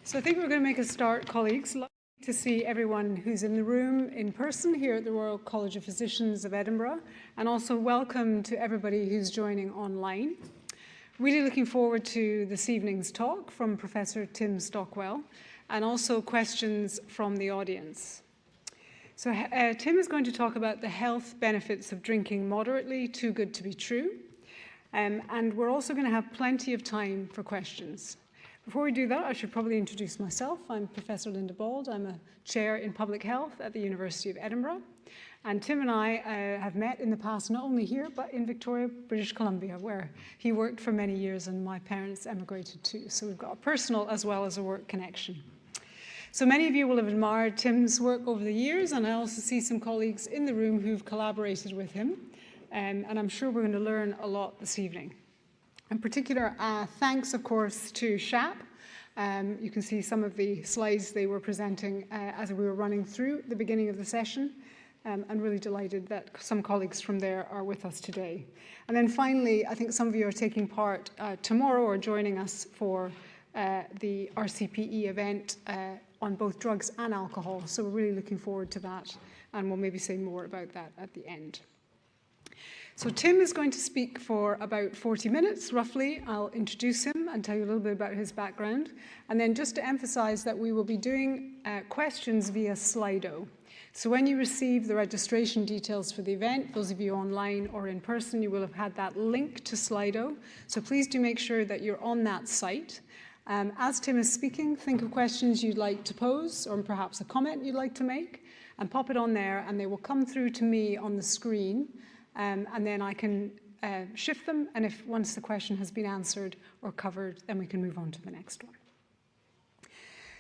So I think we're going to make a start, colleagues. Lovely to see everyone who's in the room in person here at the Royal College of Physicians of Edinburgh, and also welcome to everybody who's joining online. Really looking forward to this evening's talk from Professor Tim Stockwell, and also questions from the audience. So Tim is going to talk about the health benefits of drinking moderately, too good to be true. And we're also going to have plenty of time for questions. Before we do that, I should probably introduce myself. I'm Professor Linda Bald. I'm a chair in public health at the University of Edinburgh. And Tim and I have met in the past, not only here, but in Victoria, British Columbia, where he worked for many years and my parents emigrated too. So we've got a personal as well as a work connection. So many of you will have admired Tim's work over the years, and I also see some colleagues in the room who've collaborated with him. And I'm sure we're going to learn a lot this evening. In particular, thanks, of course, to SHAAP. You can see some of the slides they were presenting as we were running through the beginning of the session. I'm really delighted that some colleagues from there are with us today. And then finally, I think some of you are taking part tomorrow or joining us for the RCPE event on both drugs and alcohol. So we're really looking forward to that, and we'll maybe say more about that at the end. So Tim is going to speak for about 40 minutes, roughly. I'll introduce him and tell you a little bit about his background. And then just to emphasize that we will be doing questions via Slido. So when you receive the registration details for the event, those of you online or in person, you will have had that link to Slido. So please do make sure that you're on that site. As Tim is speaking, think of questions you'd like to pose, or perhaps a comment you'd like to make, and pop it on there, and they will come through to me on the screen. And then I can shift them, and if once the question has been answered or covered, then we can move on to the next one.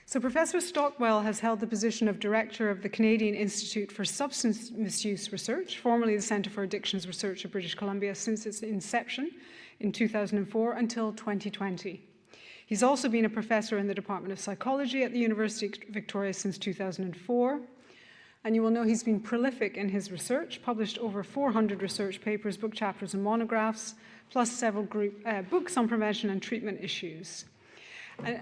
So Professor Stockwell has held the position of Director of the Canadian Institute for Substance Misuse Research, formerly the Centre for Addictions Research of British Columbia, since its inception in 2004 until 2020. He's also been a professor in the Department of Psychology at the University of Victoria since 2004. And you will know he's been prolific in his research, published over 400 research papers, book chapters and monographs, plus several books on prevention and treatment issues.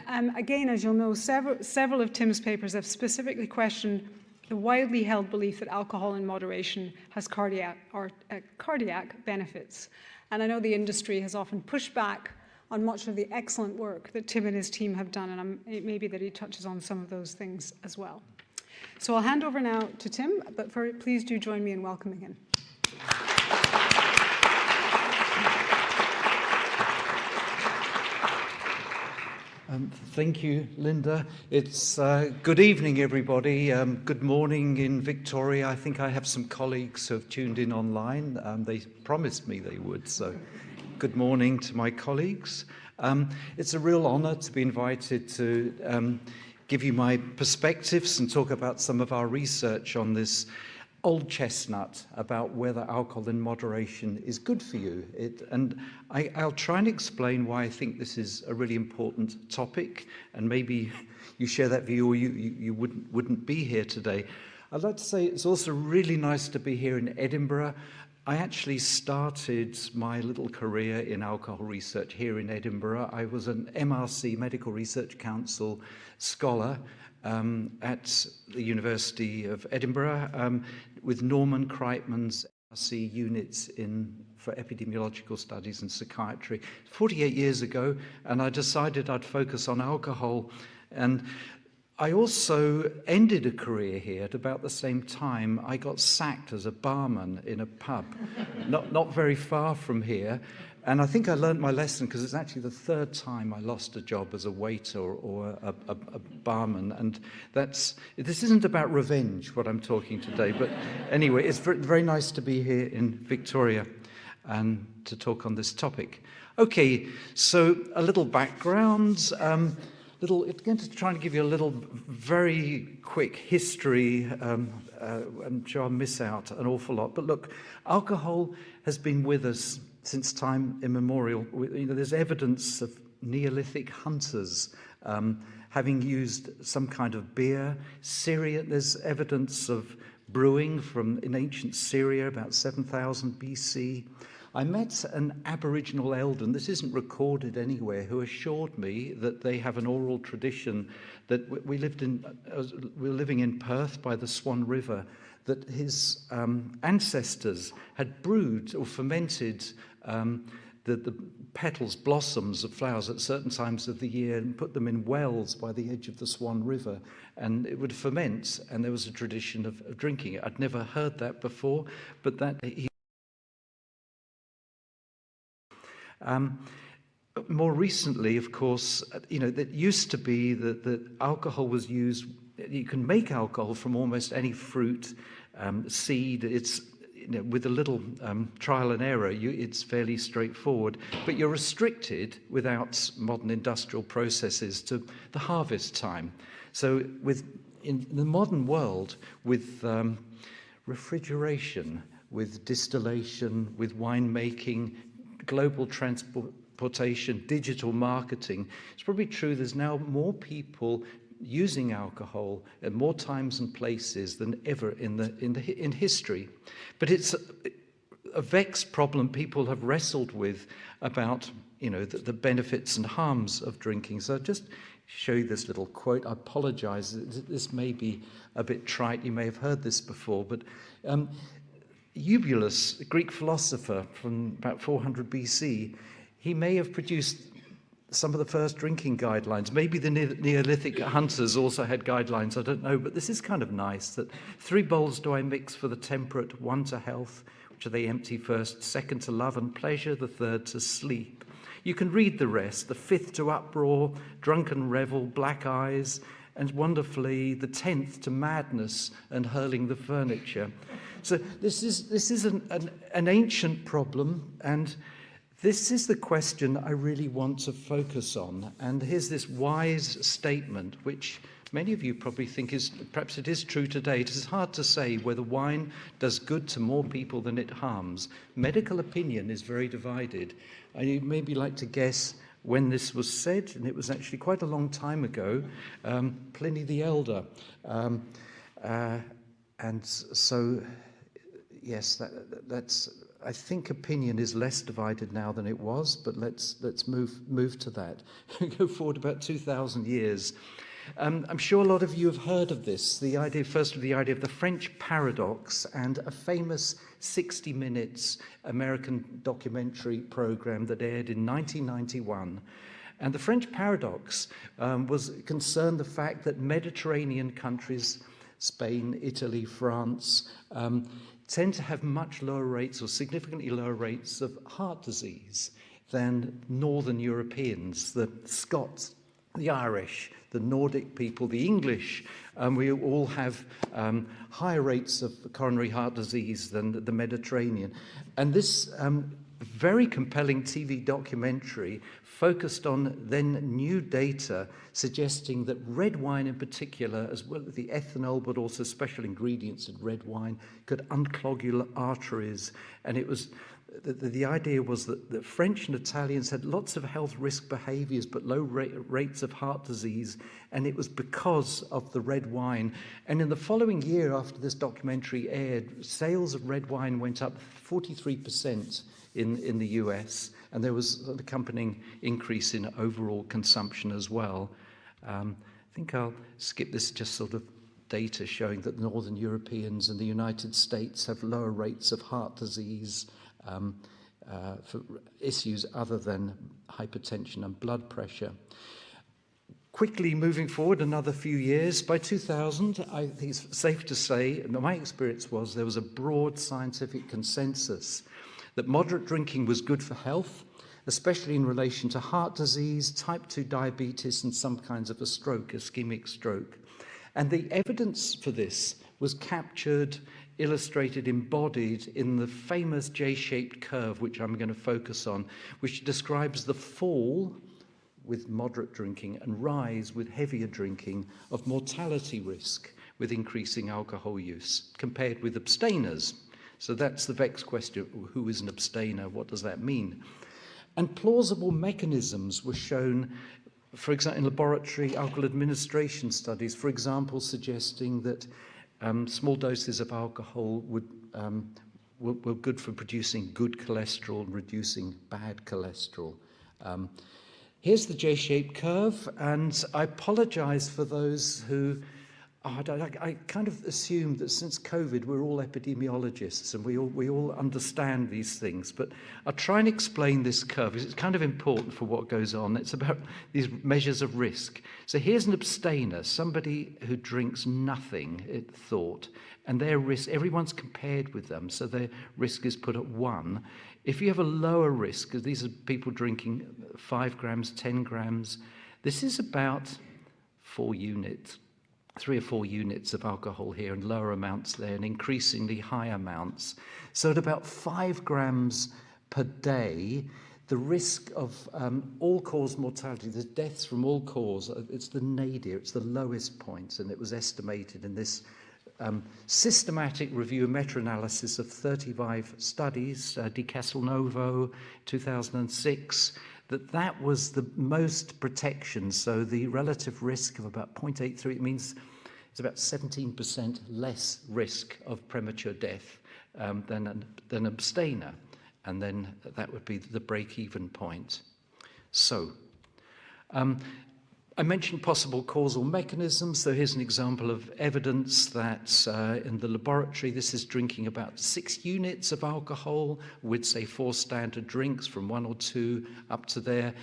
And again, as you'll know, several of Tim's papers have specifically questioned the widely held belief that alcohol in moderation has cardiac benefits. And I know the industry has often pushed back on much of the excellent work that Tim and his team have done, and it may be that he touches on some of those things as well. So I'll hand over now to Tim, but please do join me in welcoming him. Thank you, Linda. It's good evening, everybody. Good morning in Victoria. I think I have some colleagues who have tuned in online. They promised me they would, so good morning to my colleagues. It's a real honor to be invited to give you my perspectives and talk about some of our research on this old chestnut about whether alcohol in moderation is good for you. I'll try and explain why I think this is a really important topic, and maybe you share that view or you wouldn't be here today. I'd like to say it's also really nice to be here in Edinburgh. I actually started my little career in alcohol research here in Edinburgh. I was an MRC, Medical Research Council scholar at the University of Edinburgh with Norman Kreitman's MRC units for epidemiological studies and psychiatry 48 years ago, and I decided I'd focus on alcohol. And I also ended a career here at about the same time. I got sacked as a barman in a pub, not very far from here. And I think I learned my lesson, because it's actually the third time I lost a job as a waiter or a barman. And this isn't about revenge, what I'm talking today. But anyway, it's very nice to be here in Victoria and to talk on this topic. Okay, so a little background. Going to try and give you a little very quick history. I'm sure I'll miss out an awful lot. But look, alcohol has been with us since time immemorial. There's evidence of Neolithic hunters having used some kind of beer. There's evidence of brewing in ancient Syria, about 7,000 BC. I met an Aboriginal elder, and this isn't recorded anywhere, who assured me that they have an oral tradition that we were living in Perth by the Swan River, that his ancestors had brewed or fermented the petals, blossoms of flowers at certain times of the year and put them in wells by the edge of the Swan River, and it would ferment, and there was a tradition of drinking it. I'd never heard that before, but that he more recently, of course, that used to be that alcohol was used. You can make alcohol from almost any fruit, seed. It's with a little trial and error, it's fairly straightforward. But you're restricted without modern industrial processes to the harvest time. So in the modern world, with refrigeration, with distillation, with winemaking, global transportation, digital marketing, it's probably true there's now more people using alcohol at more times and places than ever in history. But it's a vexed problem people have wrestled with about the benefits and harms of drinking. So I'll just show you this little quote. I apologize, this may be a bit trite, you may have heard this before, but Eubulus, a Greek philosopher from about 400 BC, he may have produced some of the first drinking guidelines. Maybe the Neolithic hunters also had guidelines, I don't know, but this is kind of nice, that 3 bowls do I mix for the temperate, 1 to health, which are they empty first, 2nd to love and pleasure, the 3rd to sleep. You can read the rest, the 5th to uproar, drunken revel, black eyes, and wonderfully the 10th to madness and hurling the furniture. So this is an ancient problem, and this is the question I really want to focus on. And here's this wise statement, which many of you probably think perhaps it is true today. It is hard to say whether wine does good to more people than it harms. Medical opinion is very divided. You'd maybe like to guess when this was said, and it was actually quite a long time ago, Pliny the Elder. And so, yes, that's. I think opinion is less divided now than it was, but let's move to that. Go forward about 2,000 years. I'm sure a lot of you have heard of this. The idea of the French paradox, and a famous 60 Minutes American documentary program that aired in 1991. And the French paradox was concerned the fact that Mediterranean countries, Spain, Italy, France, tend to have much lower rates or significantly lower rates of heart disease than Northern Europeans, the Scots, the Irish, the Nordic people, the English. We all have higher rates of coronary heart disease than the Mediterranean. And this very compelling TV documentary focused on then new data suggesting that red wine in particular, as well as the ethanol, but also special ingredients in red wine, could unclog your arteries. And it was the idea was that the French and Italians had lots of health risk behaviors but low rates of heart disease, and it was because of the red wine. And in the following year after this documentary aired, sales of red wine went up 43% in the US, and there was an accompanying increase in overall consumption as well. I think I'll skip this just sort of data showing that Northern Europeans and the United States have lower rates of heart disease for issues other than hypertension and blood pressure. Quickly moving forward another few years, by 2000, I think it's safe to say, and my experience was there was a broad scientific consensus that moderate drinking was good for health, especially in relation to heart disease, type 2 diabetes, and some kinds of a stroke, ischemic stroke. And the evidence for this was captured, illustrated, embodied in the famous J-shaped curve, which I'm going to focus on, which describes the fall with moderate drinking and rise with heavier drinking of mortality risk with increasing alcohol use compared with abstainers. So that's the vexed question, who is an abstainer? What does that mean? And plausible mechanisms were shown, for example, in laboratory alcohol administration studies, for example, suggesting that small doses of alcohol would were good for producing good cholesterol and reducing bad cholesterol. Here's the J-shaped curve, and I apologize for those who, I kind of assumed that since COVID we're all epidemiologists and we all understand these things, but I'll try and explain this curve because it's kind of important for what goes on. It's about these measures of risk. So here's an abstainer, somebody who drinks nothing, it thought, and their risk, everyone's compared with them, so their risk is put at 1. If you have a lower risk, because these are people drinking 5 grams, 10 grams, this is about 3 or 4 units of alcohol here and lower amounts there and increasingly high amounts. So at about 5 grams per day, the risk of all-cause mortality, the deaths from all cause, it's the nadir, it's the lowest point, and it was estimated in this systematic review and meta-analysis of 35 studies, Di Castelnuovo, 2006, that was the most protection. So the relative risk of about 0.83, it means it's about 17% less risk of premature death than an abstainer. And then that would be the break-even point. So, I mentioned possible causal mechanisms. So here's an example of evidence that in the laboratory, this is drinking about 6 units of alcohol with, say, 4 standard drinks from 1 or 2 up to there.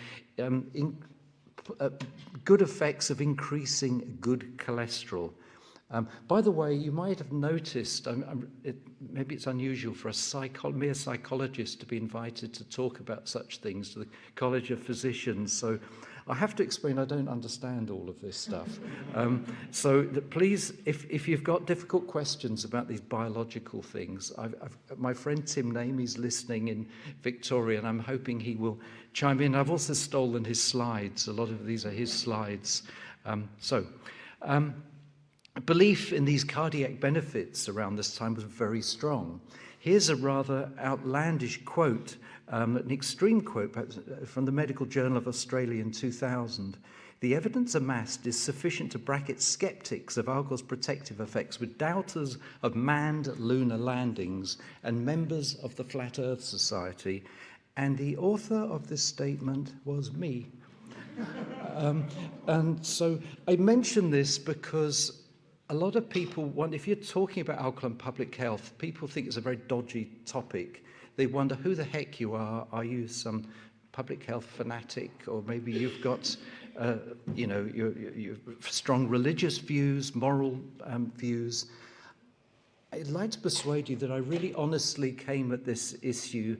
Good effects of increasing good cholesterol. By the way, you might have noticed, maybe it's unusual for a mere psychologist to be invited to talk about such things to the College of Physicians. So I have to explain, I don't understand all of this stuff. So please, if you've got difficult questions about these biological things, my friend Tim Namey's listening in Victoria, and I'm hoping he will chime in. I've also stolen his slides. A lot of these are his slides. Belief in these cardiac benefits around this time was very strong. Here's a rather outlandish quote, an extreme quote from the Medical Journal of Australia in 2000. The evidence amassed is sufficient to bracket skeptics of alcohol's protective effects with doubters of manned lunar landings and members of the Flat Earth Society. And the author of this statement was me. And so I mention this because a lot of people if you're talking about alcohol and public health, people think it's a very dodgy topic. They wonder who the heck you are. Are you some public health fanatic? Or maybe you've got, your strong religious views, moral views. I'd like to persuade you that I really honestly came at this issue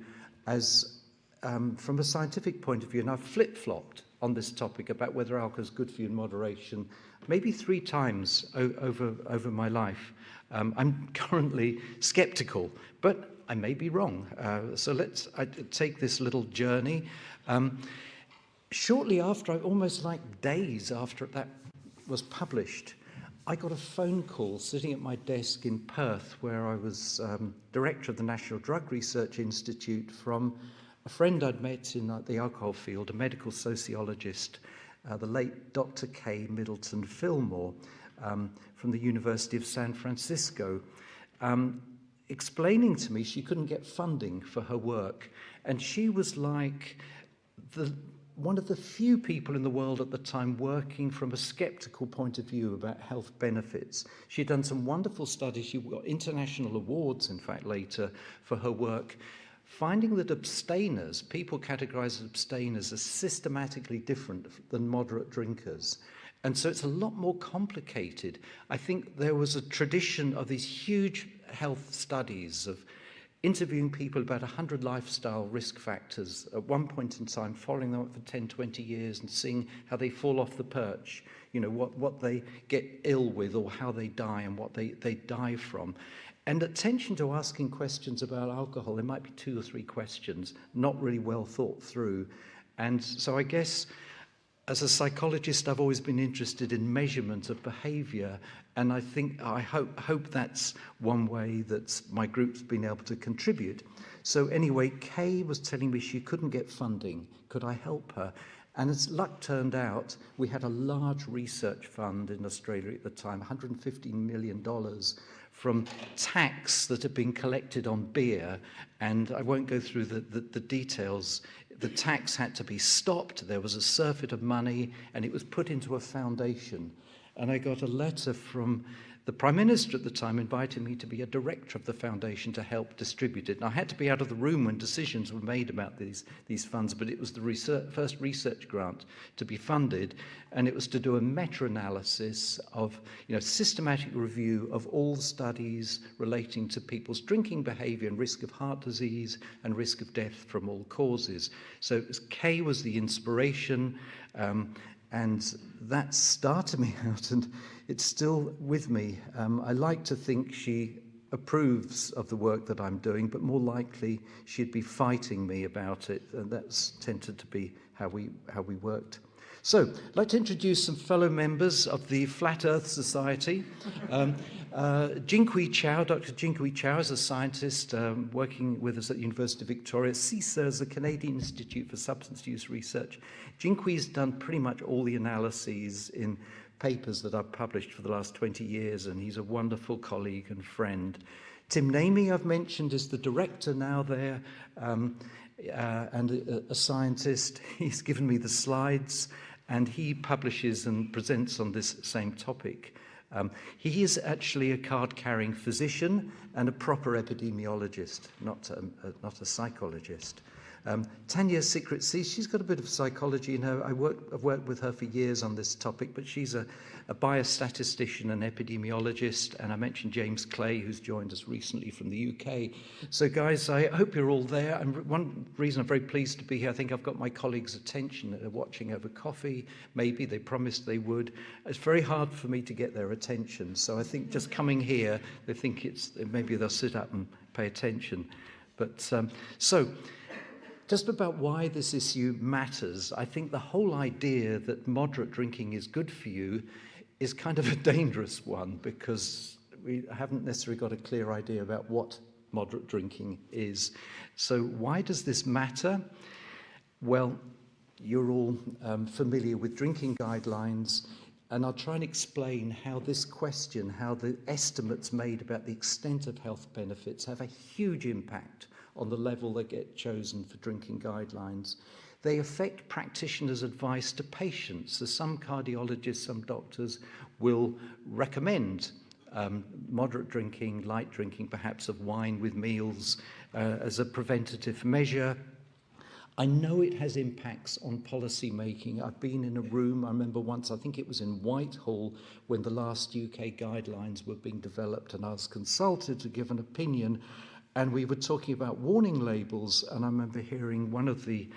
as, from a scientific point of view, and I've flip-flopped on this topic about whether alcohol is good for you in moderation, maybe 3 times over my life. I'm currently skeptical, but I may be wrong. So I take this little journey. Shortly after, almost like days after that was published, I got a phone call sitting at my desk in Perth, where I was director of the National Drug Research Institute, from a friend I'd met in the alcohol field, a medical sociologist, the late Dr. Kay Middleton Fillmore from the University of San Francisco, explaining to me she couldn't get funding for her work. And she was like one of the few people in the world at the time working from a skeptical point of view about health benefits. She'd done some wonderful studies. She got international awards, in fact, later for her work, finding that abstainers, people categorized as abstainers, are systematically different than moderate drinkers. And so it's a lot more complicated. I think there was a tradition of these huge health studies of interviewing people about 100 lifestyle risk factors at one point in time, following them up for 10, 20 years and seeing how they fall off the perch, what they get ill with or how they die and what they die from. And attention to asking questions about alcohol, there might be 2 or 3 questions, not really well thought through. And so I guess as a psychologist, I've always been interested in measurement of behavior. And I hope that's one way that my group's been able to contribute. So anyway, Kay was telling me she couldn't get funding. Could I help her? And as luck turned out, we had a large research fund in Australia at the time, $115 million, from tax that had been collected on beer, and I won't go through the details. The tax had to be stopped, there was a surfeit of money, and it was put into a foundation. And I got a letter from the Prime Minister at the time inviting me to be a director of the foundation to help distribute it. And I had to be out of the room when decisions were made about these funds, but it was the first research grant to be funded, and it was to do a meta-analysis of, systematic review of all studies relating to people's drinking behaviour and risk of heart disease and risk of death from all causes. So Kay was the inspiration, and that started me out, and it's still with me. I like to think she approves of the work that I'm doing, but more likely she'd be fighting me about it, and that's tended to be how we worked. So, I'd like to introduce some fellow members of the Flat Earth Society. Jinghui Chow, Dr. Jinghui Chow is a scientist working with us at the University of Victoria. CISUR is the Canadian Institute for Substance Use Research. Jinghui's done pretty much all the analyses in papers that I've published for the last 20 years, and he's a wonderful colleague and friend. Tim Namey, I've mentioned, is the director now there, and a scientist. He's given me the slides, and he publishes and presents on this same topic. He is actually a card-carrying physician and a proper epidemiologist, not a psychologist. Tanya Secretsi, she's got a bit of psychology in her. I've worked with her for years on this topic, but she's a biostatistician and epidemiologist, and I mentioned James Clay, who's joined us recently from the UK. So guys, I hope you're all there, and one reason I'm very pleased to be here, I think I've got my colleagues' attention. They're watching over coffee, maybe, they promised they would. It's very hard for me to get their attention, so I think just coming here, they think maybe they'll sit up and pay attention. But so, just about why this issue matters, I think the whole idea that moderate drinking is good for you is kind of a dangerous one, because we haven't necessarily got a clear idea about what moderate drinking is. So why does this matter? Well, you're all familiar with drinking guidelines, and I'll try and explain how this question, how the estimates made about the extent of health benefits have a huge impact on the level that get chosen for drinking guidelines. They affect practitioners' advice to patients. So some cardiologists, some doctors will recommend moderate drinking, light drinking, perhaps of wine with meals as a preventative measure. I know it has impacts on policy making. I've been in a room, I remember once, I think it was in Whitehall, when the last UK guidelines were being developed, and I was consulted to give an opinion. And we were talking about warning labels, and I remember hearing one of the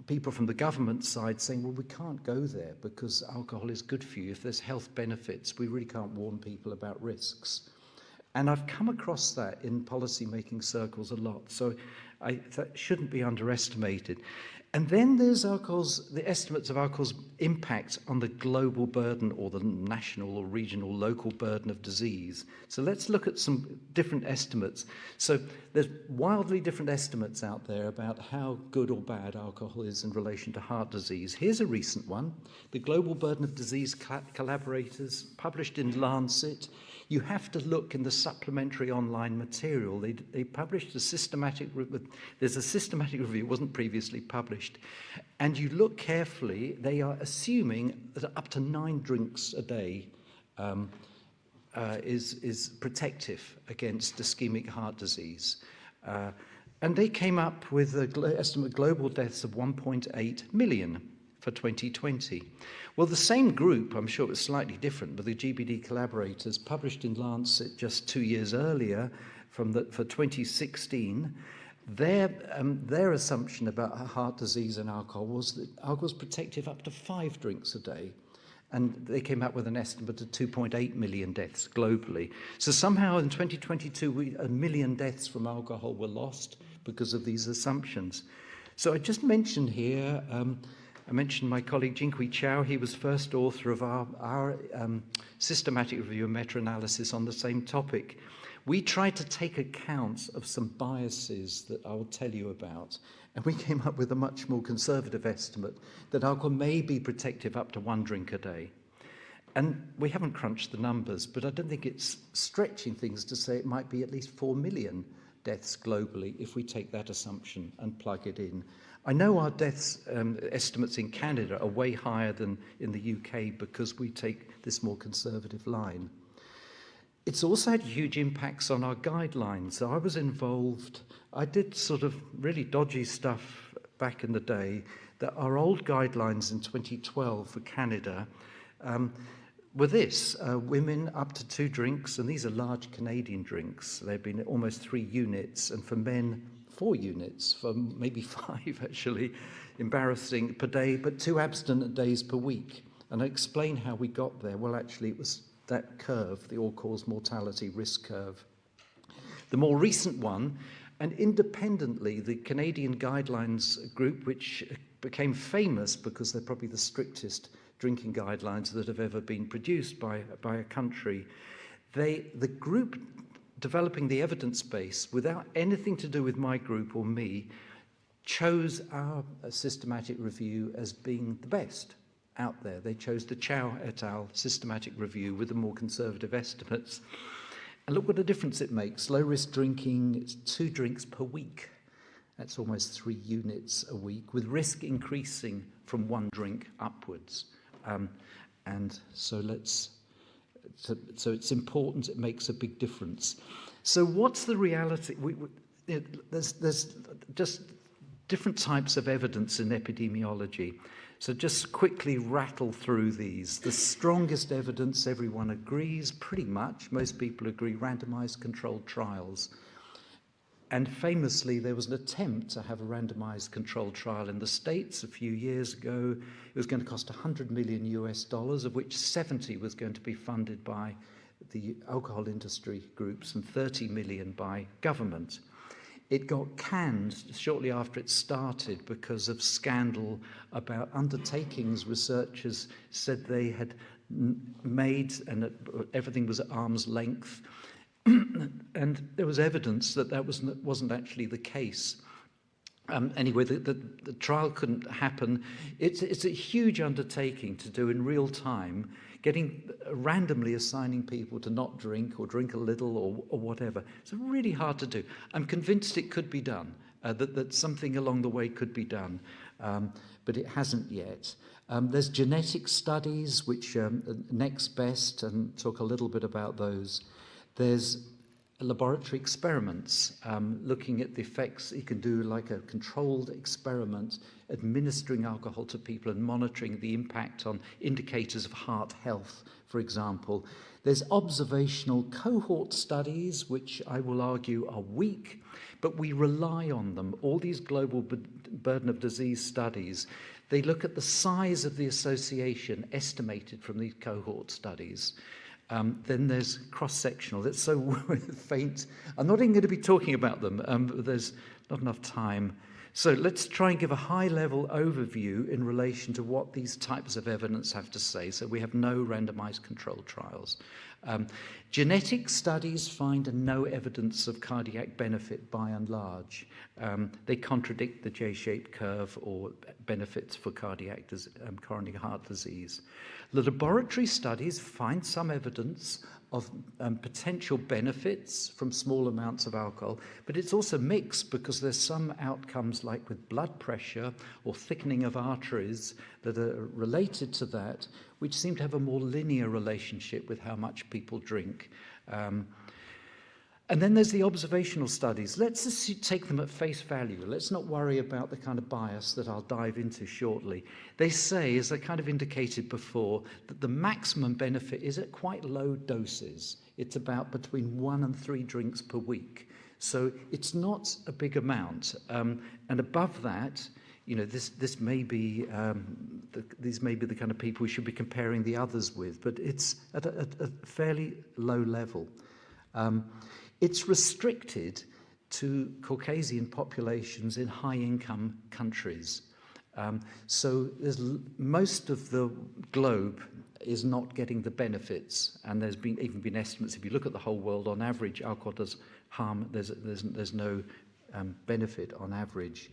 people from the government side saying, well, we can't go there because alcohol is good for you. If there's health benefits, we really can't warn people about risks. And I've come across that in policy-making circles a lot, so that shouldn't be underestimated. And then there's the estimates of alcohol's impact on the global burden, or the national or regional local burden of disease. So let's look at some different estimates. So there's wildly different estimates out there about how good or bad alcohol is in relation to heart disease. Here's a recent one. The Global Burden of Disease Collaborators, published in Lancet. You have to look in the supplementary online material. They published a systematic, there's a systematic review, it wasn't previously published. And you look carefully, they are assuming that up to 9 drinks a day is protective against ischemic heart disease. And they came up with an estimate of global deaths of 1.8 million for 2020. Well, the same group, I'm sure it was slightly different, but the GBD collaborators published in Lancet just 2 years earlier for 2016, their assumption about heart disease and alcohol was that alcohol was protective up to 5 drinks a day. And they came up with an estimate of 2.8 million deaths globally. So somehow in 2022, 1 million deaths from alcohol were lost because of these assumptions. So I just mentioned here, I mentioned my colleague Jinghui Chow. He was first author of our systematic review and meta-analysis on the same topic. We tried to take account of some biases that I will tell you about, and we came up with a much more conservative estimate that alcohol may be protective up to 1 drink a day. And we haven't crunched the numbers, but I don't think it's stretching things to say it might be at least 4 million deaths globally if we take that assumption and plug it in. I know our deaths estimates in Canada are way higher than in the UK because we take this more conservative line. It's also had huge impacts on our guidelines. So I was involved, I did sort of really dodgy stuff back in the day, that our old guidelines in 2012 for Canada were this: women up to 2 drinks, and these are large Canadian drinks. They've been almost 3 units, and for men, 4 units, for maybe 5 actually, embarrassing, per day, but 2 abstinent days per week. And I explain how we got there. Well, actually, it was that curve, the all-cause mortality risk curve. The more recent one, and independently, the Canadian Guidelines Group, which became famous because they're probably the strictest drinking guidelines that have ever been produced by a country. The group developing the evidence base, without anything to do with my group or me, chose our systematic review as being the best out there. They chose the Chow et al. Systematic review with the more conservative estimates. And look what a difference it makes. Low risk drinking, it's 2 drinks per week. That's almost 3 units a week, with risk increasing from 1 drink upwards. And so so it's important, it makes a big difference. So what's the reality? There's just different types of evidence in epidemiology. So just quickly rattle through these. The strongest evidence, everyone agrees, pretty much, most people agree, randomized controlled trials. And famously, there was an attempt to have a randomized controlled trial in the States a few years ago. It was going to cost $100 million US, of which 70 was going to be funded by the alcohol industry groups and 30 million by government. It got canned shortly after it started because of scandal about undertakings. Researchers said they had made, and everything was at arm's length. And there was evidence that wasn't actually the case. Anyway, the trial couldn't happen. It's a huge undertaking to do in real time, randomly assigning people to not drink or drink a little or whatever. It's really hard to do. I'm convinced it could be done, that something along the way could be done, but it hasn't yet. There's genetic studies, which are next best, and talk a little bit about those. There's laboratory experiments looking at the effects. You can do like a controlled experiment, administering alcohol to people and monitoring the impact on indicators of heart health, for example. There's observational cohort studies, which I will argue are weak, but we rely on them. All these global burden of disease studies, they look at the size of the association estimated from these cohort studies. Then there's cross-sectional. It's so faint. I'm not even going to be talking about them. There's not enough time. So let's try and give a high-level overview in relation to what these types of evidence have to say. So we have no randomized controlled trials. Genetic studies find no evidence of cardiac benefit by and large. They contradict the J-shaped curve or benefits for coronary heart disease. The laboratory studies find some evidence of potential benefits from small amounts of alcohol, but it's also mixed because there's some outcomes like with blood pressure or thickening of arteries that are related to that, which seem to have a more linear relationship with how much people drink. And then there's the observational studies. Let's just take them at face value. Let's not worry about the kind of bias that I'll dive into shortly. They say, as I kind of indicated before, that the maximum benefit is at quite low doses. It's about between 1 and 3 drinks per week. So it's not a big amount. And above that, you know, this may be these may be the kind of people we should be comparing the others with, but it's at a fairly low level. It's restricted to Caucasian populations in high-income countries. So most of the globe is not getting the benefits, and there's even been estimates. If you look at the whole world, on average, alcohol does harm. There's no benefit on average.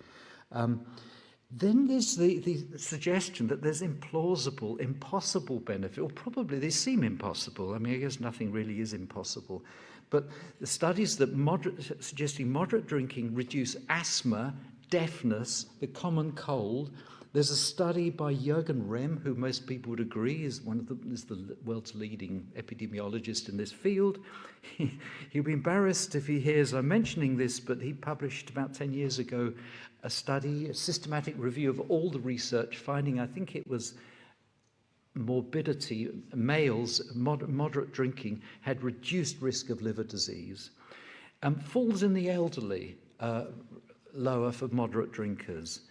Then there's the suggestion that there's implausible, impossible benefit, or probably they seem impossible. I mean, I guess nothing really is impossible. But the studies that suggesting moderate drinking reduce asthma, deafness, the common cold. There's a study by Jürgen Rehm, who most people would agree is the world's leading epidemiologist in this field. He'll be embarrassed if he hears I'm mentioning this, but he published about 10 years ago a study, a systematic review of all the research, finding, I think it was morbidity, males, moderate drinking had reduced risk of liver disease. Falls in the elderly, lower for moderate drinkers.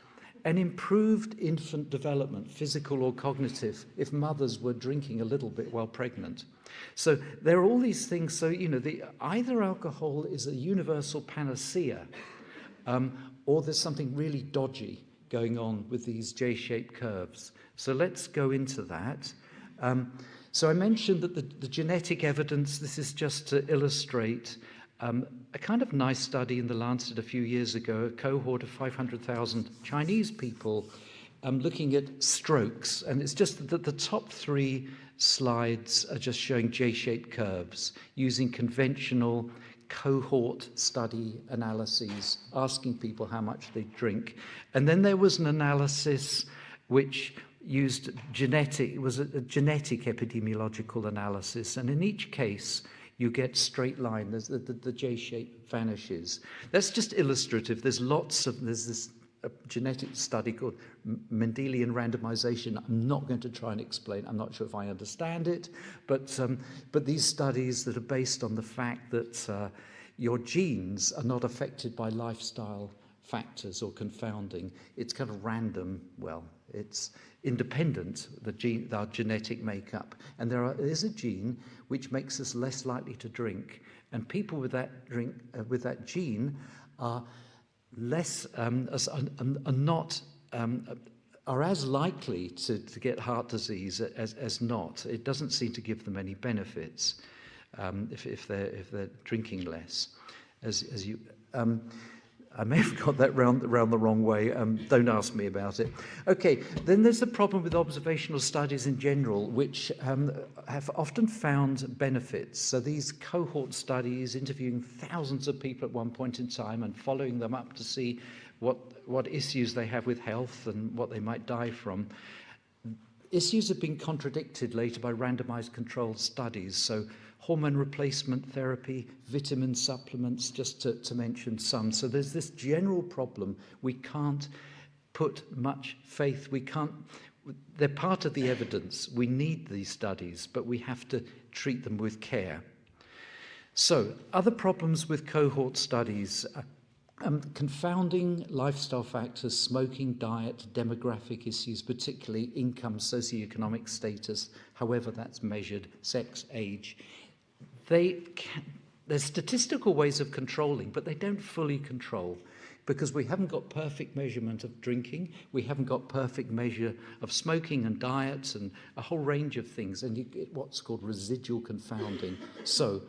And improved infant development, physical or cognitive, if mothers were drinking a little bit while pregnant. So there are all these things. So, either alcohol is a universal panacea, or there's something really dodgy going on with these J-shaped curves. So let's go into that. So I mentioned that the genetic evidence, this is just to illustrate a kind of nice study in The Lancet a few years ago, a cohort of 500,000 Chinese people looking at strokes. And it's just that the top 3 slides are just showing J-shaped curves using conventional cohort study analyses, asking people how much they drink. And then there was an analysis which used it was a genetic epidemiological analysis. And in each case, you get straight line, the J-shape vanishes. That's just illustrative. There's this genetic study called Mendelian randomization. I'm not going to try and explain. I'm not sure if I understand it, but these studies that are based on the fact that your genes are not affected by lifestyle factors or confounding. It's kind of random. Well, it's independent, our genetic makeup. And there is a gene which makes us less likely to drink. And people with that gene are less are as likely to get heart disease as not. It doesn't seem to give them any benefits if they're drinking less. I may have got that round the wrong way. Don't ask me about it. Okay, then there's the problem with observational studies in general, which have often found benefits. So these cohort studies, interviewing thousands of people at one point in time and following them up to see what issues they have with health and what they might die from. Issues have been contradicted later by randomized controlled studies. So hormone replacement therapy, vitamin supplements, just to mention some. So there's this general problem. We can't put much faith. They're part of the evidence. We need these studies, but we have to treat them with care. So other problems with cohort studies, confounding lifestyle factors, smoking, diet, demographic issues, particularly income, socioeconomic status, however that's measured, sex, age. There's statistical ways of controlling, but they don't fully control because we haven't got perfect measurement of drinking, we haven't got perfect measure of smoking and diet and a whole range of things, and you get what's called residual confounding. So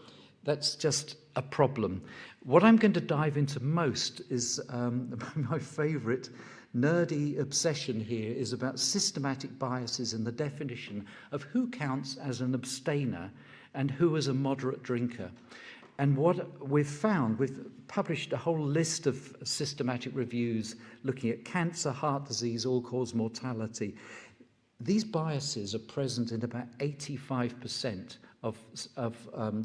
that's just a problem. What I'm going to dive into most is my favorite nerdy obsession here is about systematic biases in the definition of who counts as an abstainer and who is a moderate drinker. And what we've published a whole list of systematic reviews looking at cancer, heart disease, all-cause mortality. These biases are present in about 85% of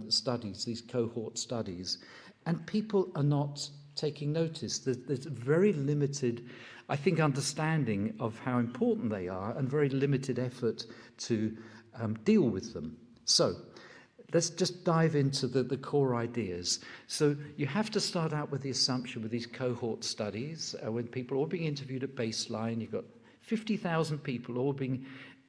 studies, these cohort studies, and people are not taking notice. There's very limited, I think, understanding of how important they are and very limited effort to deal with them. So let's just dive into the core ideas. So you have to start out with the assumption with these cohort studies, when people are all being interviewed at baseline, you've got 50,000 people all being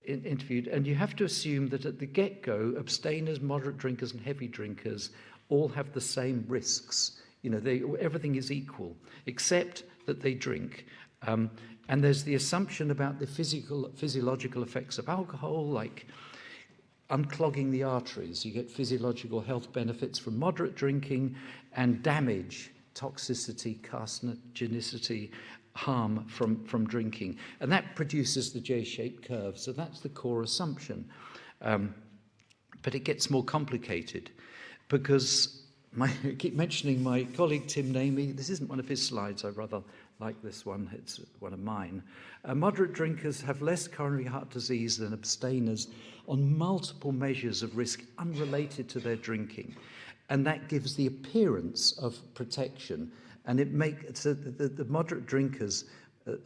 interviewed, and you have to assume that at the get-go, abstainers, moderate drinkers, and heavy drinkers all have the same risks. Everything is equal, except that they drink. And there's the assumption about the physiological effects of alcohol, like unclogging the arteries. You get physiological health benefits from moderate drinking, and damage, toxicity, carcinogenicity harm from drinking. And that produces the J-shaped curve. So that's the core assumption. But it gets more complicated because I keep mentioning my colleague Tim Namey. This isn't one of his slides. I rather like this one. It's one of mine. Moderate drinkers have less coronary heart disease than abstainers on multiple measures of risk unrelated to their drinking. And that gives the appearance of protection. And it makes so the moderate drinkers,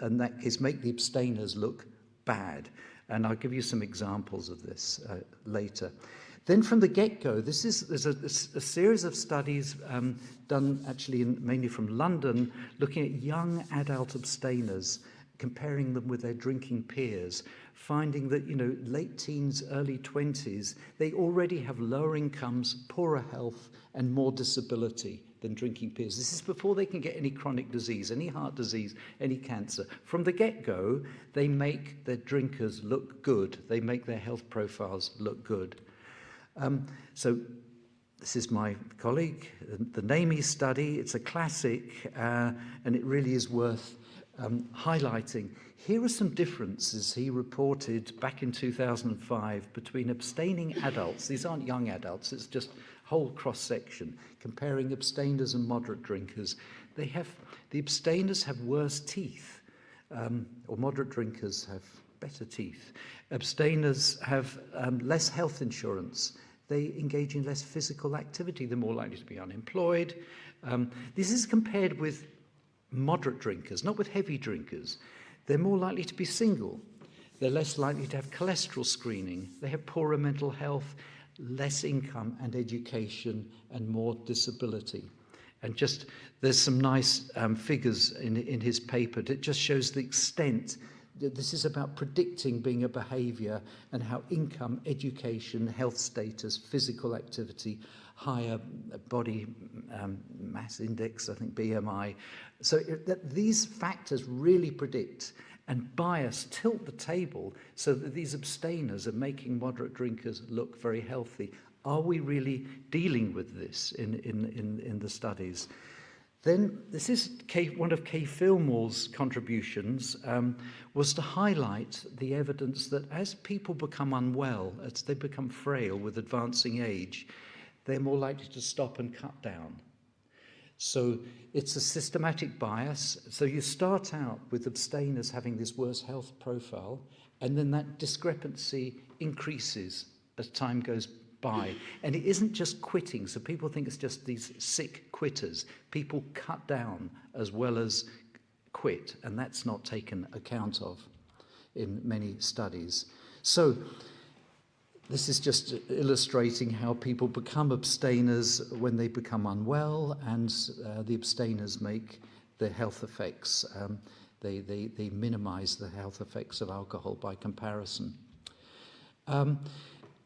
in that case, make the abstainers look bad. And I'll give you some examples of this later. Then from the get-go, there's a series of studies done actually mainly from London, looking at young adult abstainers, comparing them with their drinking peers, finding that, late teens, early 20s, they already have lower incomes, poorer health, and more disability than drinking peers. This is before they can get any chronic disease, any heart disease, any cancer. From the get-go, they make their drinkers look good. They make their health profiles look good. So this is my colleague, the Namey study. It's a classic, and it really is worth highlighting. Here are some differences he reported back in 2005 between abstaining adults. These aren't young adults, it's just whole cross-section, comparing abstainers and moderate drinkers. The abstainers have worse teeth, or moderate drinkers have better teeth. Abstainers have less health insurance. They engage in less physical activity. They're more likely to be unemployed. This is compared with moderate drinkers, not with heavy drinkers. They're more likely to be single. They're less likely to have cholesterol screening. They have poorer mental health, less income and education, and more disability. And just there's some nice figures in his paper that just shows the extent. This is about predicting being a behaviour and how income, education, health status, physical activity, higher body mass index, I think BMI. So these factors really predict and bias, tilt the table so that these abstainers are making moderate drinkers look very healthy. Are we really dealing with this in the studies? Then this is one of Kay Fillmore's contributions, was to highlight the evidence that as people become unwell, as they become frail with advancing age, they're more likely to stop and cut down. So it's a systematic bias. So you start out with abstainers having this worse health profile, and then that discrepancy increases as time goes by. And it isn't just quitting. So people think it's just these sick quitters. People cut down as well as quit, and that's not taken account of in many studies. So this is just illustrating how people become abstainers when they become unwell, and the abstainers make the health effects. They minimize the health effects of alcohol by comparison.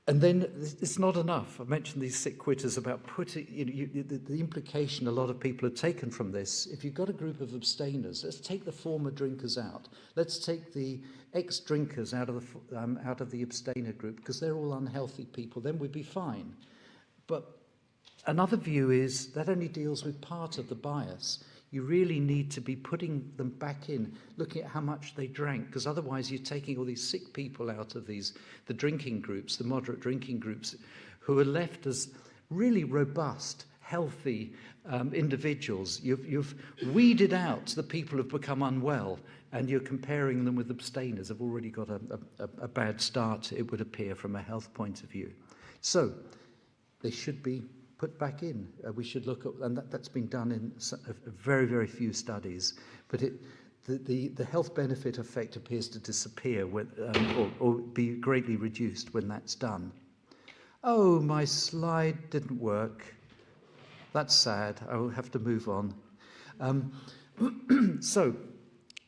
And then it's not enough. I mentioned these sick quitters about putting, the implication a lot of people have taken from this. If you've got a group of abstainers, let's take the former drinkers out. Let's take the ex-drinkers out of the abstainer group because they're all unhealthy people. Then we'd be fine. But another view is that only deals with part of the bias. You really need to be putting them back in, looking at how much they drank, because otherwise you're taking all these sick people out of the drinking groups, the moderate drinking groups, who are left as really robust, healthy individuals. You've weeded out the people who've become unwell, and you're comparing them with abstainers who've already got a bad start, it would appear, from a health point of view. So they should be put back in. We should look at, and that's been done in very, very few studies, but the health benefit effect appears to disappear when, or be greatly reduced when that's done. Oh, my slide didn't work. That's sad. I will have to move on. So,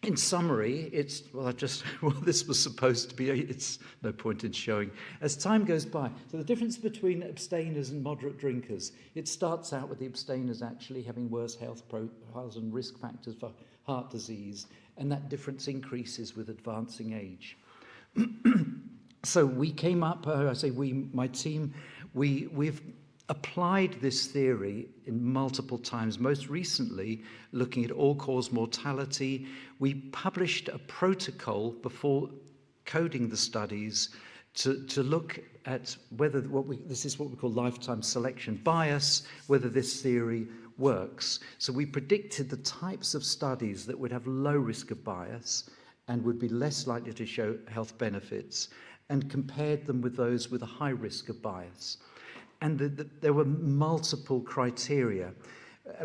in summary, this was supposed to be, it's no point in showing. As time goes by, so the difference between abstainers and moderate drinkers, it starts out with the abstainers actually having worse health profiles and risk factors for heart disease, and that difference increases with advancing age. So we came up, my team, we've applied this theory in multiple times, most recently looking at all-cause mortality. We published a protocol before coding the studies to look at whether this is what we call lifetime selection bias, whether this theory works. So we predicted the types of studies that would have low risk of bias and would be less likely to show health benefits, and compared them with those with a high risk of bias. And there were multiple criteria.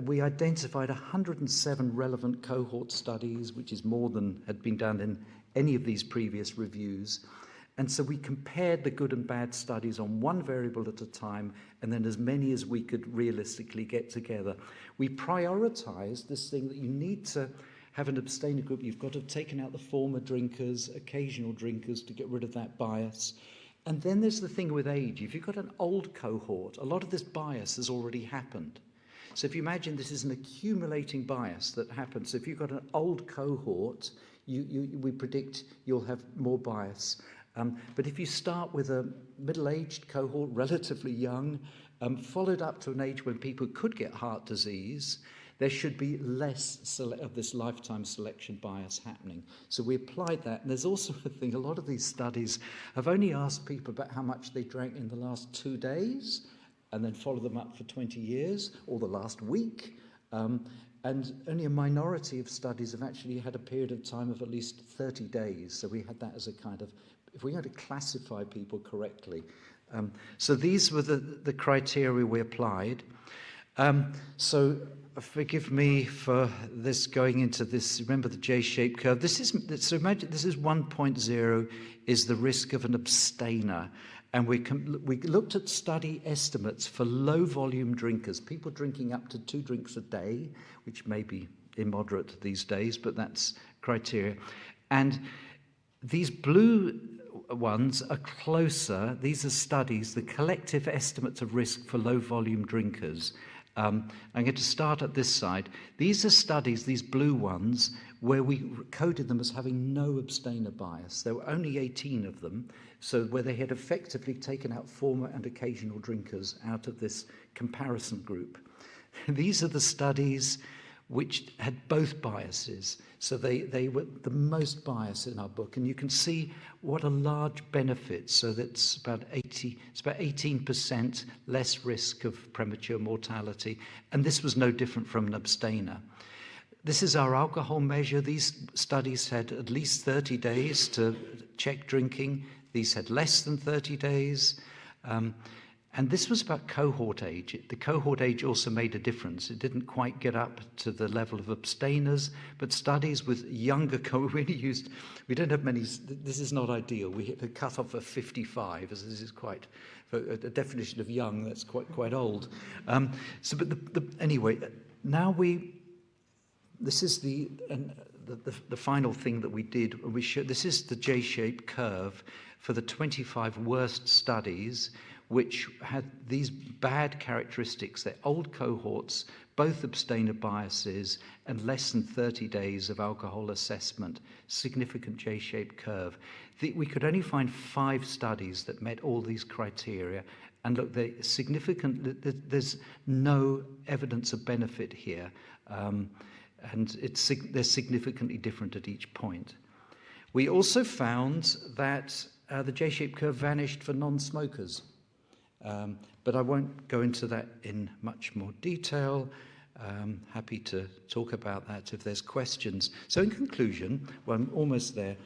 We identified 107 relevant cohort studies, which is more than had been done in any of these previous reviews. And so we compared the good and bad studies on one variable at a time, and then as many as we could realistically get together. We prioritized this thing that you need to have an abstainer group. You've got to have taken out the former drinkers, occasional drinkers, to get rid of that bias. And then there's the thing with age. If you've got an old cohort, a lot of this bias has already happened. So if you imagine this is an accumulating bias that happens. So if you've got an old cohort, we predict you'll have more bias. But if you start with a middle-aged cohort, relatively young, followed up to an age when people could get heart disease, there should be less of this lifetime selection bias happening. So we applied that. And there's also a thing, a lot of these studies have only asked people about how much they drank in the last 2 days and then follow them up for 20 years or the last week. And only a minority of studies have actually had a period of time of at least 30 days. So we had that as a kind of, if we're going to classify people correctly. So these were the criteria we applied. So forgive me for this going into this. Remember the J-shaped curve. So imagine this is 1.0 is the risk of an abstainer. And we looked at study estimates for low volume drinkers, people drinking up to 2 drinks a day, which may be immoderate these days, but that's criteria. And these blue ones are closer. These are studies, the collective estimates of risk for low volume drinkers. I'm going to start at this side. These are studies, these blue ones, where we coded them as having no abstainer bias. There were only 18 of them, so where they had effectively taken out former and occasional drinkers out of this comparison group. These are the studies which had both biases. So they were the most biased in our book, and you can see what a large benefit. So that's about 18% less risk of premature mortality, and this was no different from an abstainer. This is our alcohol measure. These studies had at least 30 days to check drinking. These had less than 30 days. And this was about cohort age. The cohort age also made a difference. It didn't quite get up to the level of abstainers, but studies with younger we don't have many, this is not ideal. We hit a cutoff of 55, as this is quite, a definition of young, that's quite old. Anyway, now this is the final thing that we did. This is the J-shaped curve for the 25 worst studies, which had these bad characteristics. They're old cohorts, both abstainer biases, and less than 30 days of alcohol assessment, significant J-shaped curve. We could only find 5 studies that met all these criteria, and look, there's no evidence of benefit here, and they're significantly different at each point. We also found that the J-shaped curve vanished for non-smokers. But I won't go into that in much more detail. Happy to talk about that if there's questions. So in conclusion, well, I'm almost there.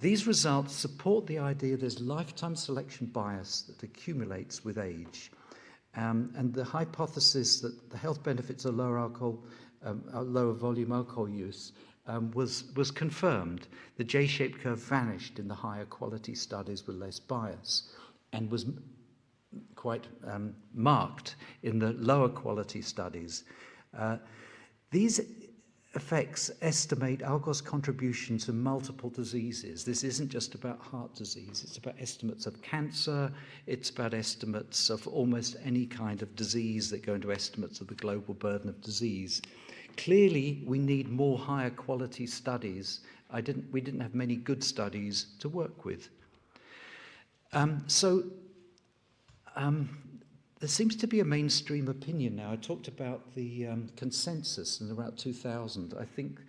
These results support the idea there's lifetime selection bias that accumulates with age. And the hypothesis that the health benefits of lower volume alcohol use was confirmed. The J-shaped curve vanished in the higher quality studies with less bias and was quite marked in the lower quality studies. These effects estimate alcohol's contribution to multiple diseases. This isn't just about heart disease, it's about estimates of cancer, it's about estimates of almost any kind of disease that go into estimates of the global burden of disease. Clearly, we need more higher quality studies. We didn't have many good studies to work with. there seems to be a mainstream opinion now. I talked about the consensus in about 2000. I think,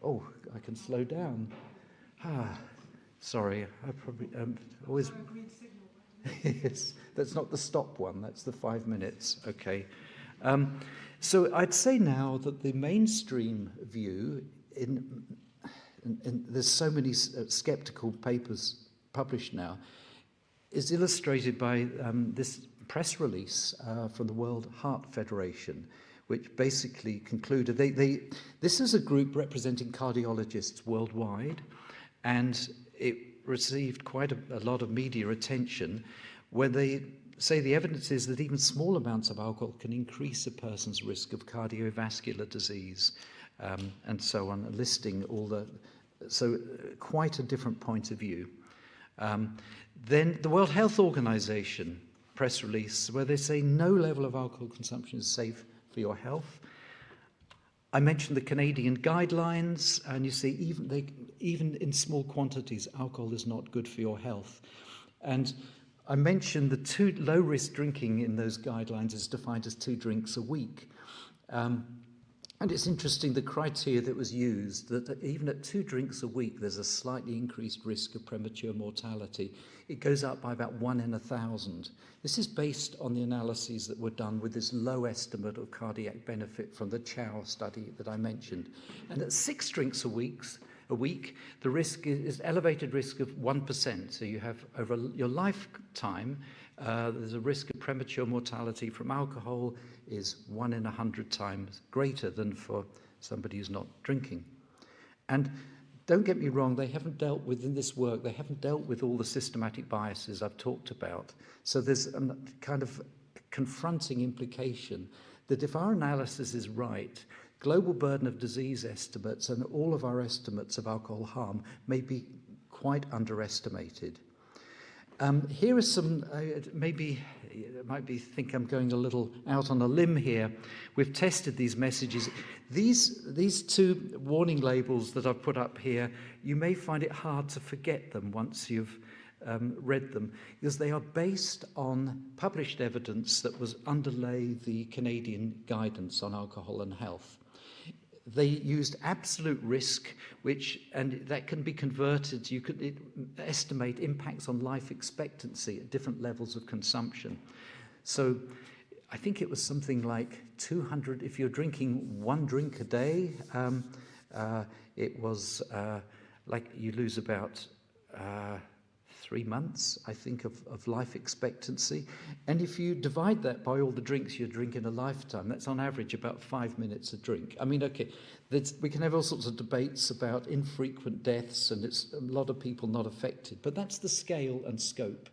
oh, I can slow down. Sorry, I probably always... Yes, that's not the stop one, that's the 5 minutes, okay. So I'd say now that the mainstream view, there's so many skeptical papers published now, is illustrated by this press release from the World Heart Federation, which basically concluded, this is a group representing cardiologists worldwide, and it received quite a lot of media attention, where they say the evidence is that even small amounts of alcohol can increase a person's risk of cardiovascular disease, and so on, listing all the... So quite a different point of view. Then the World Health Organization press release, where they say no level of alcohol consumption is safe for your health. I mentioned the Canadian guidelines, and you see even in small quantities, alcohol is not good for your health. And I mentioned the low-risk drinking in those guidelines is defined as 2 drinks a week. And it's interesting, the criteria that was used, that even at 2 drinks a week, there's a slightly increased risk of premature mortality. It goes up by about 1 in 1,000. This is based on the analyses that were done with this low estimate of cardiac benefit from the CHAAP study that I mentioned. And at 6 drinks a week, the risk is elevated risk of 1%. So you have, over your lifetime, there's a risk of premature mortality from alcohol is 1 in 100 times greater than for somebody who's not drinking. And don't get me wrong, they haven't dealt with, in this work, they haven't dealt with all the systematic biases I've talked about. So there's a kind of confronting implication that if our analysis is right, global burden of disease estimates and all of our estimates of alcohol harm may be quite underestimated. Here are some, maybe you might think I'm going a little out on a limb here. We've tested these messages. These 2 warning labels that I've put up here, you may find it hard to forget them once you've read them, because they are based on published evidence that was underlay the Canadian guidance on alcohol and health. They used absolute risk, and that can be converted. You could estimate impacts on life expectancy at different levels of consumption. So I think it was something like 200, if you're drinking 1 drink a day, it was like you lose about 3 months, I think, of life expectancy. And if you divide that by all the drinks you drink in a lifetime, that's on average about 5 minutes a drink. I mean, okay, we can have all sorts of debates about infrequent deaths, and it's a lot of people not affected, but that's the scale and scope.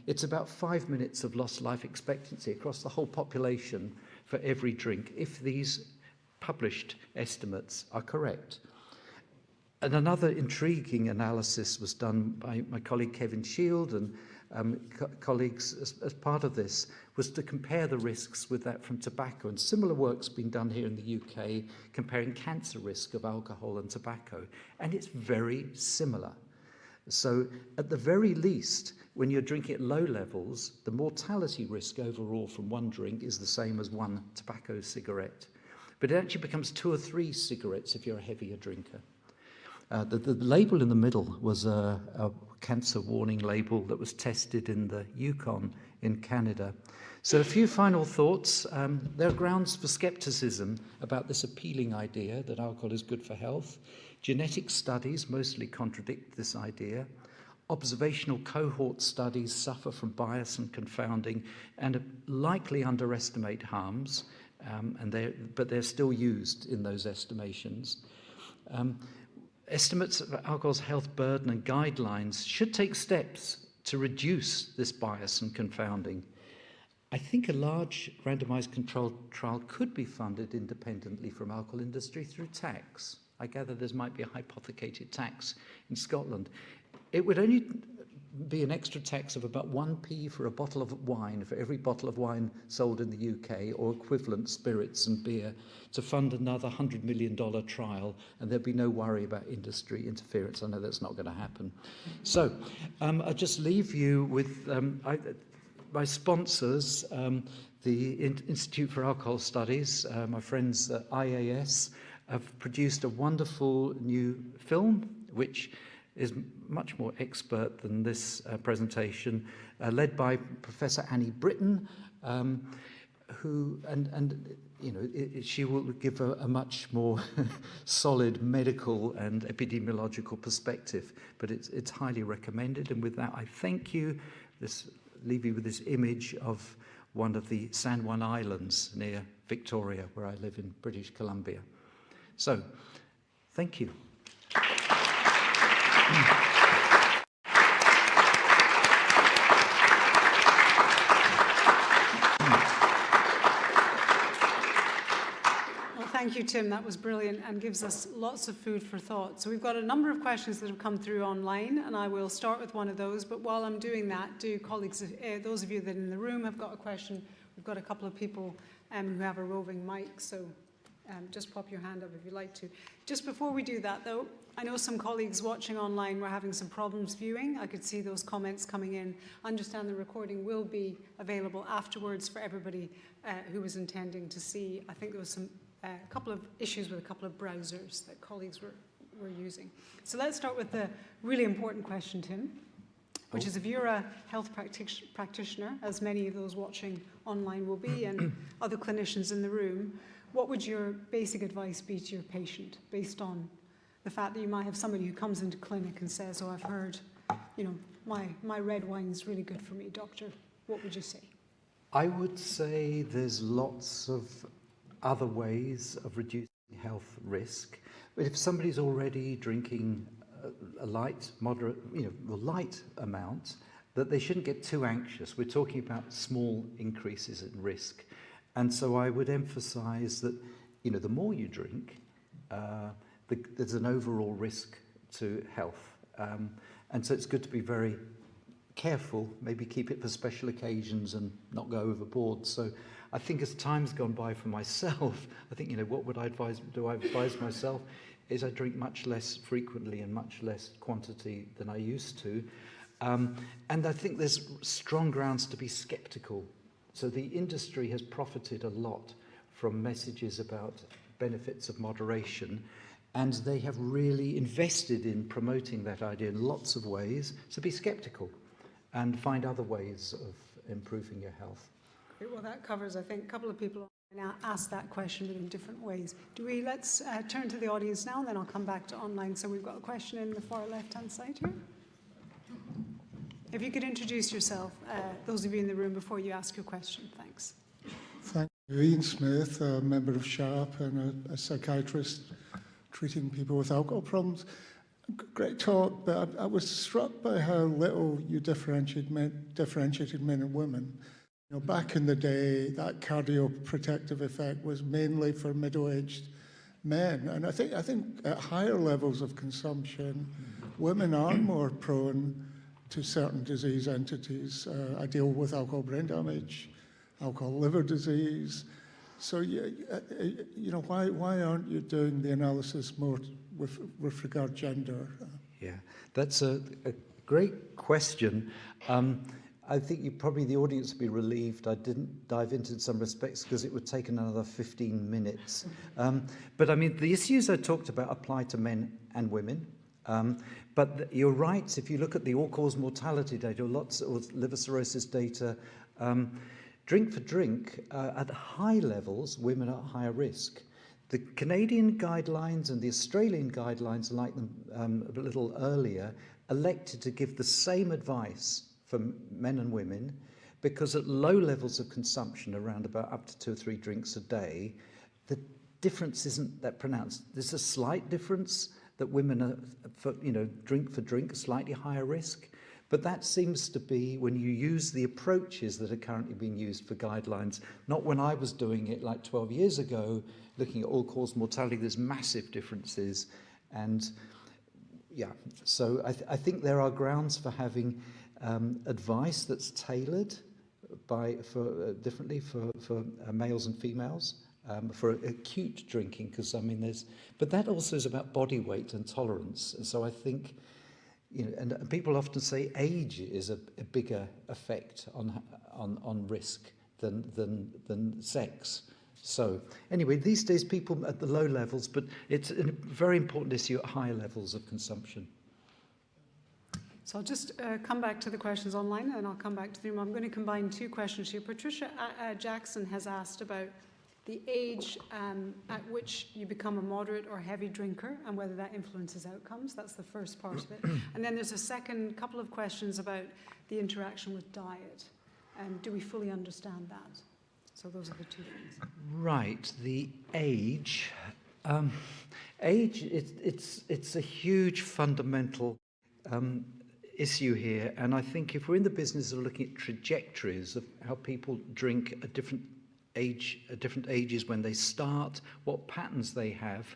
It's about 5 minutes of lost life expectancy across the whole population for every drink, if these published estimates are correct. And another intriguing analysis was done by my colleague Kevin Shield and colleagues as part of this, was to compare the risks with that from tobacco. And similar work's been done here in the UK, comparing cancer risk of alcohol and tobacco. And it's very similar. So at the very least, when you're drinking at low levels, the mortality risk overall from 1 drink is the same as 1 tobacco cigarette. But it actually becomes 2 or 3 cigarettes if you're a heavier drinker. The label in the middle was a cancer warning label that was tested in the Yukon in Canada. So a few final thoughts. There are grounds for skepticism about this appealing idea that alcohol is good for health. Genetic studies mostly contradict this idea. Observational cohort studies suffer from bias and confounding and likely underestimate harms, but they're still used in those estimations. Estimates of alcohol's health burden and guidelines should take steps to reduce this bias and confounding. I think a large randomized controlled trial could be funded independently from alcohol industry through tax. I gather there might be a hypothecated tax in Scotland. It would only be an extra tax of about 1p for a bottle of wine, for every bottle of wine sold in the UK, or equivalent spirits and beer, to fund another $100 million trial, and there'd be no worry about industry interference. I know that's not going to happen. So I'll just leave you with my sponsors, the Institute for Alcohol Studies, my friends at IAS, have produced a wonderful new film, which is much more expert than this presentation, led by Professor Annie Britton, who, you know, she will give a much more solid medical and epidemiological perspective, but it's highly recommended. And with that, I thank you. Leave you with this image of one of the San Juan Islands near Victoria, where I live in British Columbia. So, thank you. Thank you, Tim. That was brilliant and gives us lots of food for thought. So we've got a number of questions that have come through online, and I will start with one of those. But while I'm doing that, do colleagues, those of you that are in the room have got a question, we've got a couple of people who have a roving mic, so just pop your hand up if you'd like to. Just before we do that, though, I know some colleagues watching online were having some problems viewing. I could see those comments coming in. I understand the recording will be available afterwards for everybody who was intending to see. I think there was a couple of issues with a couple of browsers that colleagues were using. So let's start with the really important question, Tim, which is if you're a health practitioner, as many of those watching online will be, and other clinicians in the room, what would your basic advice be to your patient based on the fact that you might have somebody who comes into clinic and says, oh, I've heard, you know, my red wine is really good for me, doctor. What would you say? I would say there's lots of other ways of reducing health risk. But if somebody's already drinking a light, moderate, you know, a light amount, that they shouldn't get too anxious. We're talking about small increases in risk. And so I would emphasize that, you know, the more you drink, there's an overall risk to health. And so it's good to be very careful, maybe keep it for special occasions and not go overboard. So I think as time's gone by for myself, I think, you know, what would I advise, do I advise myself, is I drink much less frequently and much less quantity than I used to. And I think there's strong grounds to be skeptical. So the industry has profited a lot from messages about benefits of moderation, and they have really invested in promoting that idea in lots of ways. So be skeptical and find other ways of improving your health. Great. Well, that covers, I think, a couple of people now asked that question, but in different ways. Let's turn to the audience now, and then I'll come back to online. So we've got a question in the far left-hand side here. If you could introduce yourself, those of you in the room, before you ask your question. Thanks. Thank you. Ian Smith, a member of SHAAP and a psychiatrist treating people with alcohol problems. Great talk, but I was struck by how little you differentiated men and women. You know, back in the day, that cardioprotective effect was mainly for middle-aged men, and I think at higher levels of consumption, women are more prone to certain disease entities. I deal with alcohol brain damage, alcohol liver disease. So, you know, why aren't you doing the analysis more with regard gender? Yeah, that's a great question. I think the audience would be relieved I didn't dive into in some respects because it would take another 15 minutes. But I mean, the issues I talked about apply to men and women. But you're right, if you look at the all-cause mortality data, lots of liver cirrhosis data, drink for drink, at high levels, women are at higher risk. The Canadian guidelines and the Australian guidelines, like them a little earlier, elected to give the same advice for men and women, because at low levels of consumption, around about up to 2 or 3 drinks a day, the difference isn't that pronounced. There's a slight difference that women are, drink for drink, slightly higher risk. But that seems to be when you use the approaches that are currently being used for guidelines. Not when I was doing it like 12 years ago, looking at all-cause mortality, there's massive differences. And yeah, so I think there are grounds for having advice that's tailored differently for males and females. For acute drinking, because I mean but that also is about body weight and tolerance. And so I think, and people often say age is a bigger effect on risk than sex. So anyway, these days people at the low levels, but it's a very important issue at higher levels of consumption. So I'll just come back to the questions online, and I'll come back to the room. I'm going to combine two questions here. Patricia Jackson has asked about the age at which you become a moderate or heavy drinker and whether that influences outcomes. That's the first part of it. And then there's a second couple of questions about the interaction with diet. Do we fully understand that? So those are the two things. Right, the age. Age, it's a huge fundamental issue here, and I think if we're in the business of looking at trajectories of how people drink at different ages when they start, what patterns they have,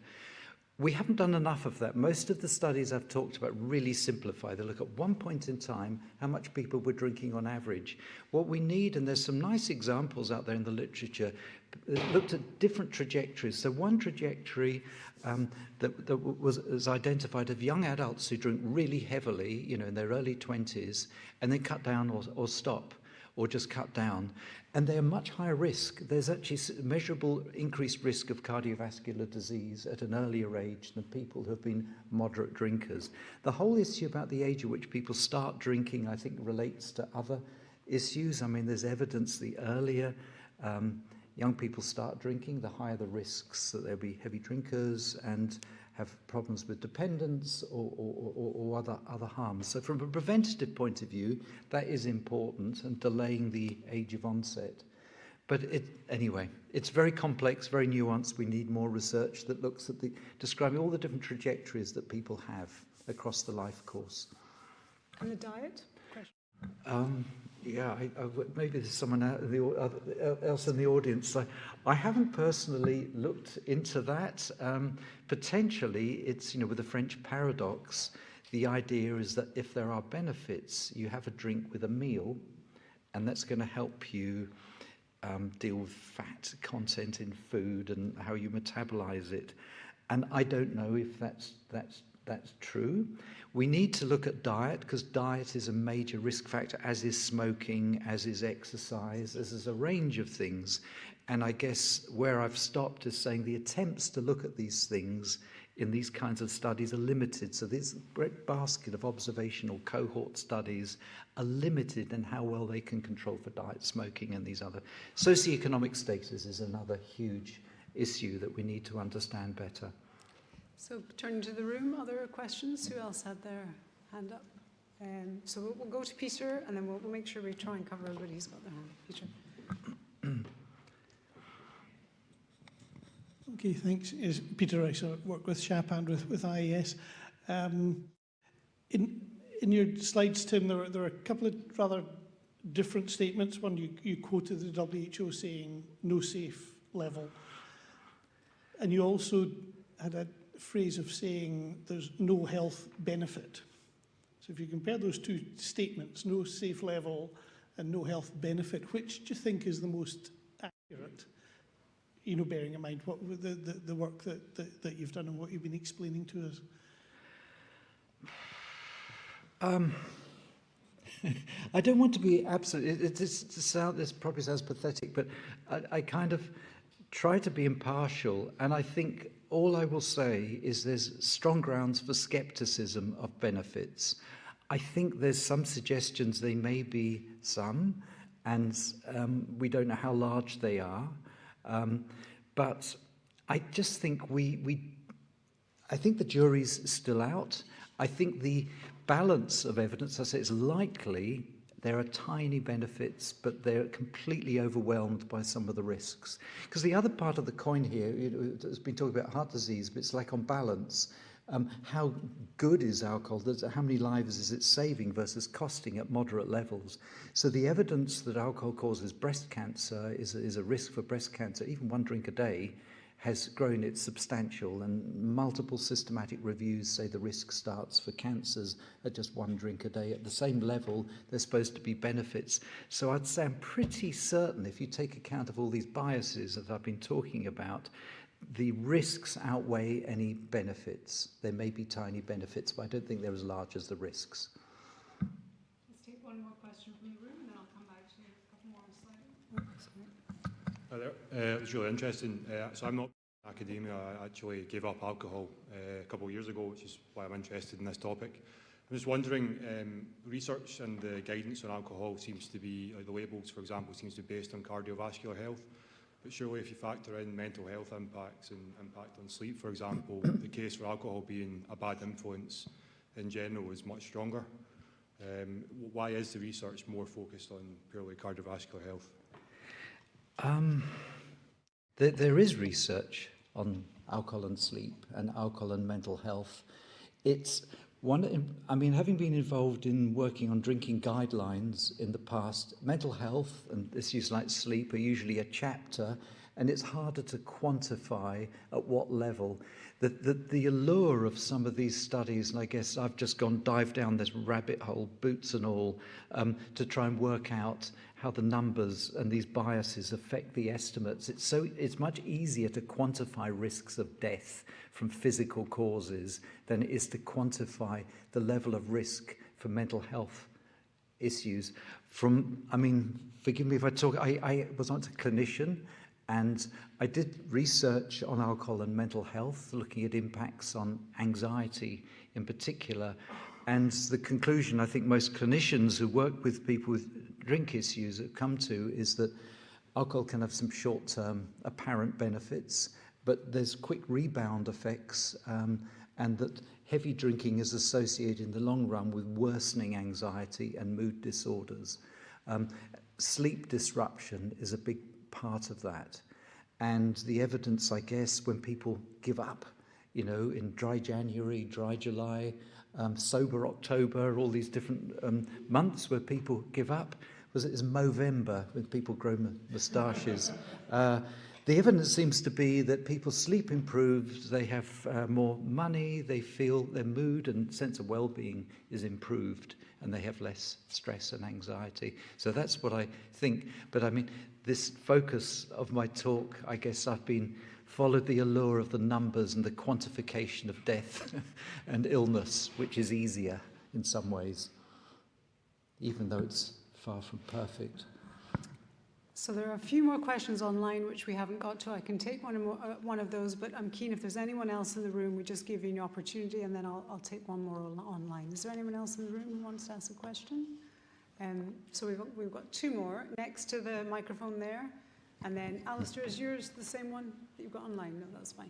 we haven't done enough of that. Most of the studies I've talked about really simplify. They look at one point in time, how much people were drinking on average. What we need, and there's some nice examples out there in the literature, looked at different trajectories. So one trajectory that was identified of young adults who drink really heavily, in their early 20s, and then cut down or stop, or just cut down. And they're much higher risk. There's actually measurable increased risk of cardiovascular disease at an earlier age than people who have been moderate drinkers. The whole issue about the age at which people start drinking, I think, relates to other issues. I mean, there's evidence the earlier young people start drinking, the higher the risks that they'll be heavy drinkers and have problems with dependence or other harms. So from a preventative point of view, that is important, and delaying the age of onset. But anyway, it's very complex, very nuanced. We need more research that looks at describing all the different trajectories that people have across the life course. And the diet? Yeah, maybe there's someone else in the audience. I haven't personally looked into that. Potentially, it's, with the French paradox, the idea is that if there are benefits, you have a drink with a meal, and that's going to help you deal with fat content in food and how you metabolize it. And I don't know if that's true. We need to look at diet, because diet is a major risk factor, as is smoking, as is exercise, as is a range of things. And I guess where I've stopped is saying the attempts to look at these things in these kinds of studies are limited. So this great basket of observational cohort studies are limited in how well they can control for diet, smoking, and these other. Socioeconomic status is another huge issue that we need to understand better. So turning to the room, other questions? Who else had their hand up? So we'll go to Peter, and then we'll make sure we try and cover everybody who's got their hand. Peter. Okay, thanks. Is Peter Rice. I work with SHAAP and with IAS. In your slides, Tim, there are a couple of rather different statements. One, you quoted the WHO saying no safe level. And you also had a phrase of saying there's no health benefit. So if you compare those two statements, no safe level and no health benefit, which do you think is the most accurate? Bearing in mind what the work that you've done and what you've been explaining to us. I don't want to be absolute. This probably sounds pathetic, but I kind of try to be impartial, and I think all I will say is there's strong grounds for skepticism of benefits. I think there's some suggestions there may be some, and we don't know how large they are. But I just think I think the jury's still out. I think the balance of evidence, I say, is likely there are tiny benefits, but they're completely overwhelmed by some of the risks. Because the other part of the coin here, it's been talking about heart disease, but it's like on balance. How good is alcohol? How many lives is it saving versus costing at moderate levels? So the evidence that alcohol causes breast cancer is a risk for breast cancer, even one drink a day, has grown. It's substantial, and multiple systematic reviews say the risk starts for cancers at just one drink a day. At the same level, there's supposed to be benefits. So I'd say I'm pretty certain, if you take account of all these biases that I've been talking about, the risks outweigh any benefits. There may be tiny benefits, but I don't think they're as large as the risks. Let's take one more question from the room, and then I'll come back to you a couple more slides. Hi there. It was really interesting. So I'm not in academia. I actually gave up alcohol a couple of years ago, which is why I'm interested in this topic. I'm just wondering, research and the guidance on alcohol seems to be, like the labels, for example, seems to be based on cardiovascular health. But surely if you factor in mental health impacts and impact on sleep, for example, the case for alcohol being a bad influence in general is much stronger. Why is the research more focused on purely cardiovascular health? There is research on alcohol and sleep and alcohol and mental health. It's one, I mean, having been involved in working on drinking guidelines in the past, mental health and issues like sleep are usually a chapter, and it's harder to quantify at what level. The allure of some of these studies, and I guess I've just dive down this rabbit hole, boots and all, to try and work out how the numbers and these biases affect the estimates. It's much easier to quantify risks of death from physical causes than it is to quantify the level of risk for mental health issues. I mean, forgive me if I talk, I was once a clinician, and I did research on alcohol and mental health, looking at impacts on anxiety in particular. And the conclusion I think most clinicians who work with people with drink issues have come to is that alcohol can have some short-term apparent benefits, but there's quick rebound effects, and that heavy drinking is associated in the long run with worsening anxiety and mood disorders. Sleep disruption is a big part of that. And the evidence, I guess, when people give up, you know, in dry January, dry July, sober October, all these different months where people give up, is Movember, when people grow moustaches. The evidence seems to be that people's sleep improves, they have more money, they feel their mood and sense of well-being is improved, and they have less stress and anxiety. So that's what I think. But I mean, this focus of my talk, I guess I've followed the allure of the numbers and the quantification of death and illness, which is easier in some ways, even though it's far from perfect. So there are a few more questions online which we haven't got to. I can take one of those, but I'm keen if there's anyone else in the room, we just give you an opportunity, and then I'll take one more online. Is there anyone else in the room who wants to ask a question? So we've got two more next to the microphone there. And then, Alistair, is yours the same one that you've got online? No, that's fine.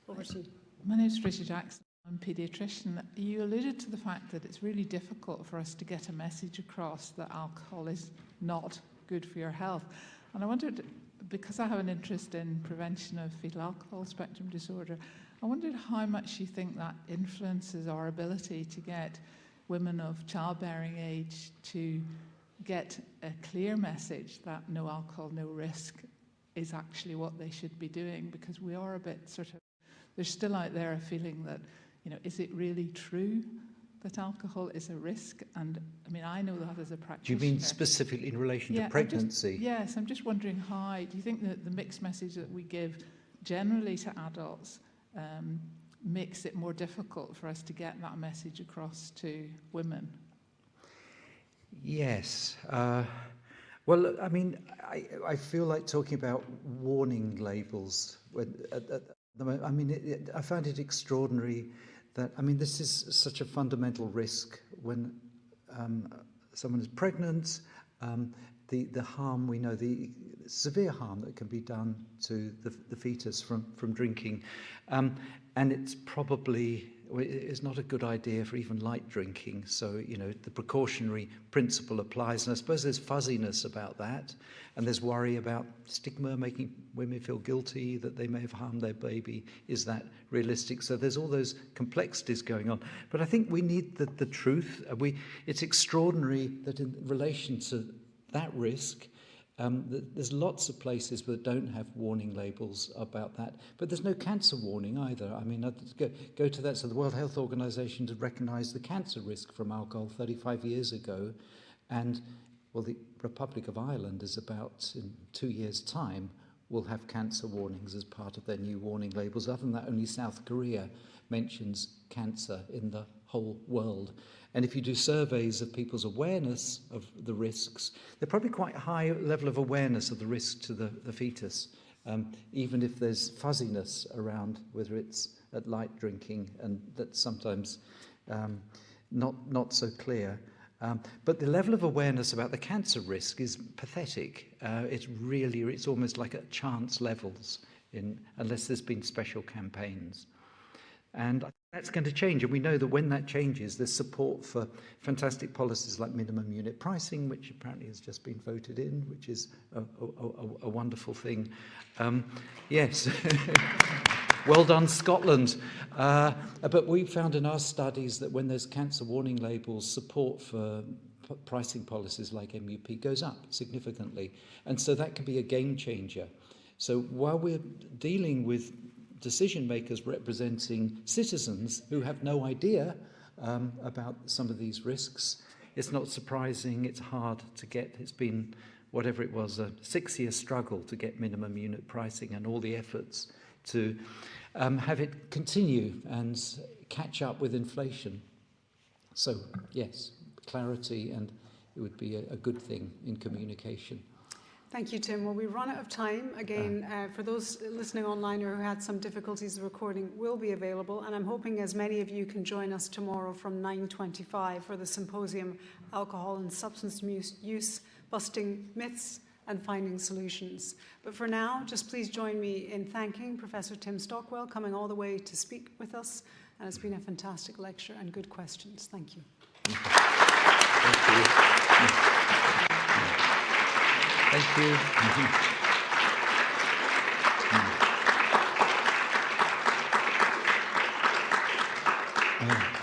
Over to you. My name is Tricia Jackson. I'm a paediatrician. You alluded to the fact that it's really difficult for us to get a message across that alcohol is not good for your health. And I wondered, because I have an interest in prevention of fetal alcohol spectrum disorder, I wondered how much you think that influences our ability to get women of childbearing age to get a clear message that no alcohol, no risk is actually what they should be doing, because we are a bit there's still out there a feeling that, you know, is it really true that alcohol is a risk? And I mean, I know that as a practitioner. Do you mean specifically in relation to pregnancy? Yes, I'm just wondering how, do you think that the mixed message that we give generally to adults makes it more difficult for us to get that message across to women? Yes. Well, I mean, I feel like talking about warning labels. I mean, I find it extraordinary that, I mean, this is such a fundamental risk when someone is pregnant, the harm, we know the severe harm that can be done to the fetus from drinking. And it's probably, it's not a good idea for even light drinking. So, you know, the precautionary principle applies. And I suppose there's fuzziness about that. And there's worry about stigma, making women feel guilty that they may have harmed their baby. Is that realistic? So there's all those complexities going on. But I think we need the truth. It's extraordinary that in relation to that risk, there's lots of places that don't have warning labels about that, but there's no cancer warning either. I mean, I'd go to that. So the World Health Organization had recognized the cancer risk from alcohol 35 years ago, and well, the Republic of Ireland is about in 2 years' time will have cancer warnings as part of their new warning labels. Other than that, only South Korea mentions cancer in the whole world. And if you do surveys of people's awareness of the risks, they're probably quite high level of awareness of the risk to the fetus, even if there's fuzziness around whether it's at light drinking, and that's sometimes not so clear. But the level of awareness about the cancer risk is pathetic. It's almost like at chance levels, unless there's been special campaigns. And that's going to change, and we know that when that changes, there's support for fantastic policies like minimum unit pricing, which apparently has just been voted in, which is a wonderful thing. Yes. Well done, Scotland. But we found in our studies that when there's cancer warning labels, support for pricing policies like MUP goes up significantly. And so that can be a game changer. So while we're dealing with decision makers representing citizens who have no idea about some of these risks, it's not surprising, it's hard to get. It's been, whatever it was, a 6-year struggle to get minimum unit pricing, and all the efforts to have it continue and catch up with inflation. So, yes, clarity, and it would be a good thing in communication. Thank you, Tim. Well, we run out of time. Again, for those listening online or who had some difficulties, the recording will be available, and I'm hoping as many of you can join us tomorrow from 9:25 for the symposium, Alcohol and Substance Use, Busting Myths and Finding Solutions. But for now, just please join me in thanking Professor Tim Stockwell coming all the way to speak with us, and it's been a fantastic lecture and good questions. Thank you. Thank you. Thank you.